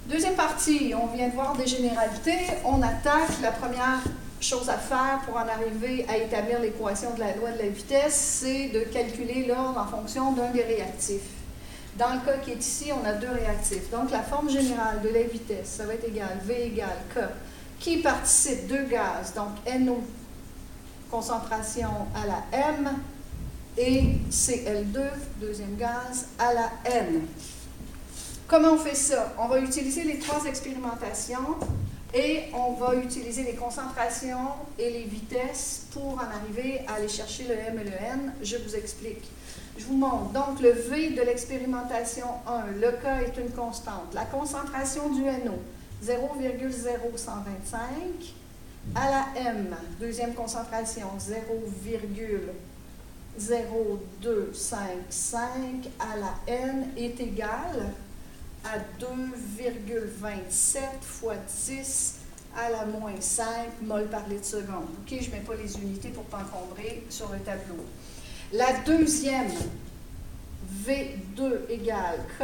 Deuxième partie, on vient de voir des généralités. On attaque. La première chose à faire pour en arriver à établir l'équation de la loi de la vitesse, c'est de calculer l'ordre en fonction d'un des réactifs. Dans le cas qui est ici, on a deux réactifs. Donc, la forme générale de la vitesse, ça va être égal V égale K, qui participe deux gaz, donc NO, concentration à la M, et Cl2, deuxième gaz, à la N. Comment on fait ça? On va utiliser les trois expérimentations et on va utiliser les concentrations et les vitesses pour en arriver à aller chercher le M et le N. Je vous explique. Je vous montre. Donc, le V de l'expérimentation 1, le K est une constante. La concentration du NO, 0,0125. À la M, deuxième concentration, 0,0255. À la N est égale à 2,27 fois 10 à la moins 5 mol par litre seconde. OK, je ne mets pas les unités pour ne pas encombrer sur le tableau. La deuxième, V2 égale K,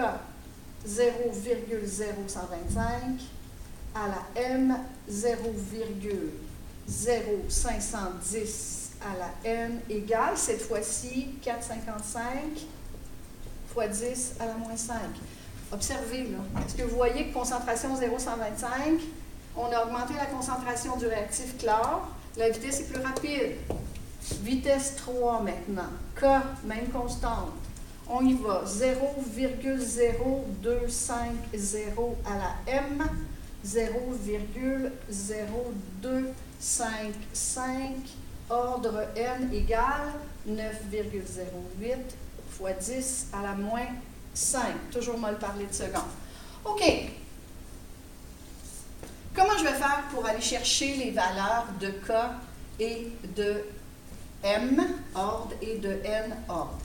0,0125, à la M, 0,0510 à la N égale, cette fois-ci, 4,55 fois 10 à la moins 5. Observez, là. Est-ce que vous voyez que concentration 0,125, on a augmenté la concentration du réactif chlore, la vitesse est plus rapide. Vitesse 3 maintenant. K, même constante. On y va. 0,0250 à la M, 0,0255, ordre N égale 9,08 fois 10 à la moins 5, toujours mol par litre seconde. OK. Comment je vais faire pour aller chercher les valeurs de K et de M, ordre, et de N, ordre?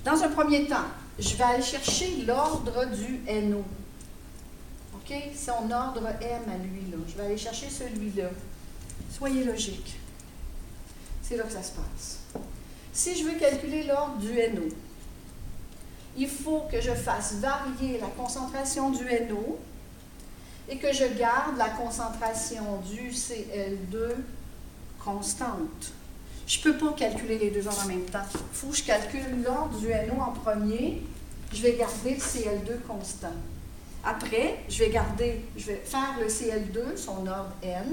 Dans un premier temps, je vais aller chercher l'ordre du NO. OK? Son ordre M à lui, là. Je vais aller chercher celui-là. Soyez logique. C'est là que ça se passe. Si je veux calculer l'ordre du NO, il faut que je fasse varier la concentration du NO et que je garde la concentration du Cl2 constante. Je ne peux pas calculer les deux ordres en même temps. Il faut que je calcule l'ordre du NO en premier. Je vais garder le Cl2 constant. Après, je vais faire le Cl2, son ordre N,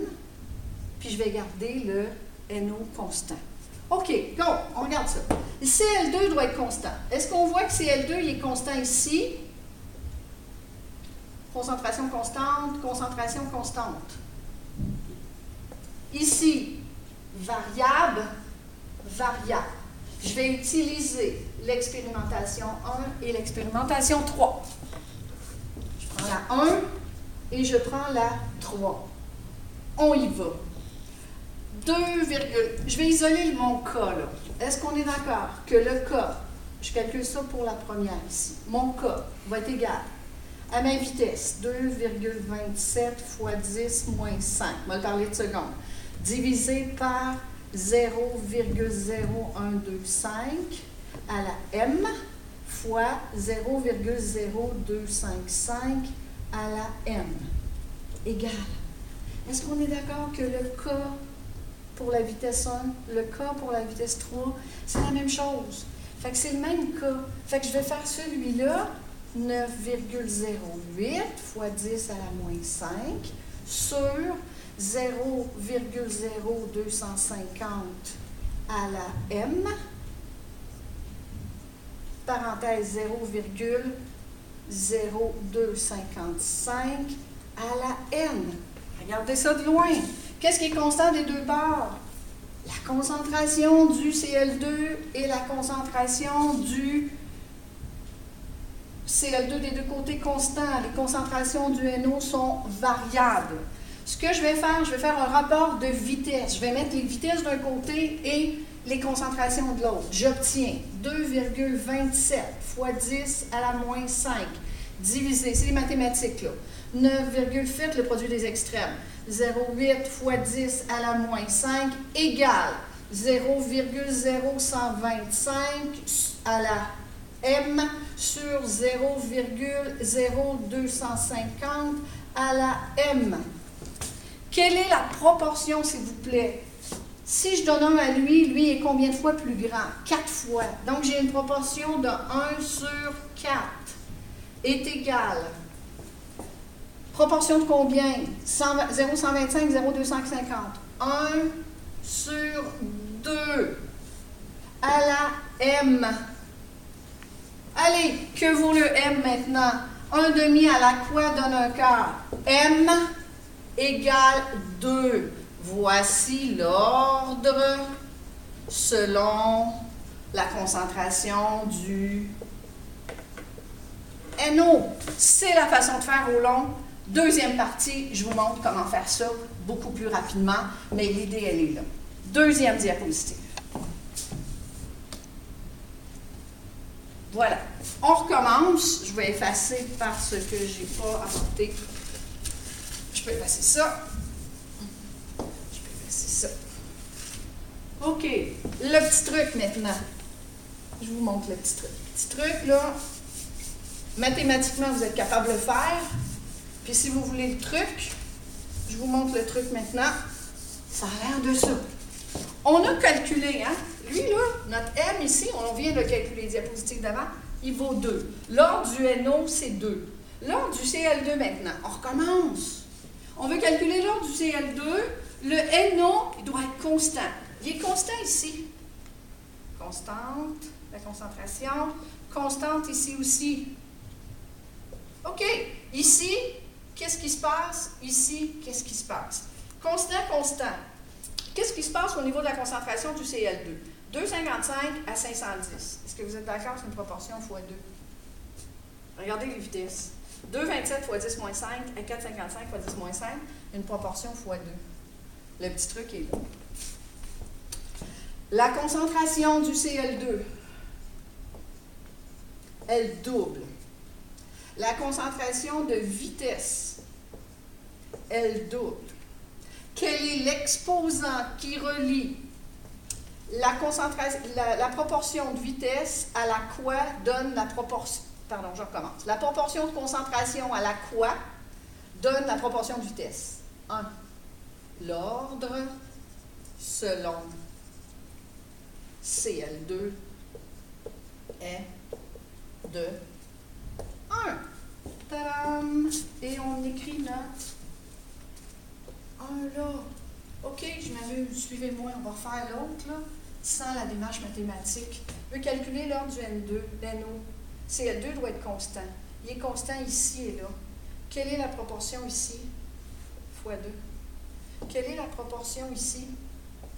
puis je vais garder le NO constant. OK, go, on regarde ça. Le Cl2 doit être constant. Est-ce qu'on voit que Cl2 il est constant ici? Concentration constante, concentration constante. Ici, variable, variable. Je vais utiliser l'expérimentation 1 et l'expérimentation 3. Je prends la 1 et je prends la 3. On y va. Je vais isoler mon K, là. Est-ce qu'on est d'accord que le K, je calcule ça pour la première ici, mon K va être égal à ma vitesse, 2,27 fois 10 moins 5, mol par litre seconde, divisé par 0,0125 à la M fois 0,0255 à la N, égal. Est-ce qu'on est d'accord que le K pour la vitesse 1, le K pour la vitesse 3, c'est la même chose. Fait que c'est le même K. Fait que je vais faire celui-là, 9,08 fois 10 à la moins 5, sur 0,0250 à la M, parenthèse 0,0255 à la N. Regardez ça de loin. Qu'est-ce qui est constant des deux bords? La concentration du Cl2 et la concentration du Cl2 des deux côtés constants. Les concentrations du NO sont variables. Ce que je vais faire un rapport de vitesse. Je vais mettre les vitesses d'un côté et les concentrations de l'autre. J'obtiens 2,27 fois 10 à la moins 5 divisé, c'est les mathématiques là, 9, faites le produit des extrêmes. 0,8 fois 10 à la moins 5 égale 0,0125 à la M sur 0,0250 à la M. Quelle est la proportion, s'il vous plaît? Si je donne 1 à lui, lui est combien de fois plus grand? 4 fois. Donc, j'ai une proportion de 1 sur 4 est égale. Proportion de combien? 0,125, 0,250. 1 sur 2 à la M. Allez, que vaut le M maintenant? 1 demi à la quoi donne un quart? M égale 2. Voici l'ordre selon la concentration du NO. C'est la façon de faire au long. Deuxième partie, je vous montre comment faire ça beaucoup plus rapidement, mais l'idée, elle est là. Deuxième diapositive. Voilà. On recommence. Je vais effacer parce que je n'ai pas apporté. Je peux effacer ça. Je peux effacer ça. OK. Le petit truc maintenant. Je vous montre le petit truc. Le petit truc, là, mathématiquement, vous êtes capable de le faire. Puis si vous voulez le truc, je vous montre le truc maintenant. Ça a l'air de ça. On a calculé, hein? Lui, là, notre M ici, on vient de calculer, diapositive d'avant, il vaut 2. L'ordre du NO, c'est 2. L'ordre du CL2 maintenant, on recommence. On veut calculer l'ordre du CL2. Le NO, il doit être constant. Il est constant ici. Constante, la concentration. Constante ici aussi. OK. Ici, qu'est-ce qui se passe? Ici, qu'est-ce qui se passe? Constant, constant. Qu'est-ce qui se passe au niveau de la concentration du CL2? 2,55 à 510. Est-ce que vous êtes d'accord? C'est une proportion x 2. Regardez les vitesses. 2,27 fois 10 moins 5 à 4,55 fois 10 moins 5, une proportion x 2. Le petit truc est là. La concentration du CL2, elle double. La concentration de vitesse, elle double. Quel est l'exposant qui relie la proportion de vitesse à la quoi donne la proportion... Pardon, je recommence. La proportion de concentration à la quoi donne la proportion de vitesse? 1. L'ordre selon CL2 est de 1. Tadam! Et on écrit notre 1 là. OK, suivez-moi, on va refaire l'autre, là, sans la démarche mathématique. Je veux calculer l'ordre du N2, NO. CL2 doit être constant. Il est constant ici et là. Quelle est la proportion ici? Fois 2. Quelle est la proportion ici?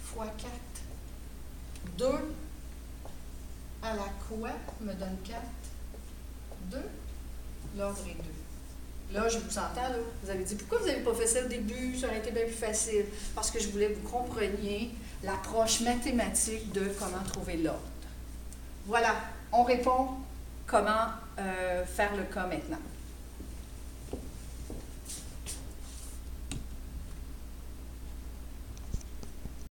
Fois 4. 2 à la quoi me donne 4? 2. L'ordre est 2. Là, je vous entends, là, vous avez dit, pourquoi vous n'avez pas fait ça au début? Ça aurait été bien plus facile. Parce que je voulais que vous compreniez l'approche mathématique de comment trouver l'ordre. Voilà, on répond comment faire le cas maintenant.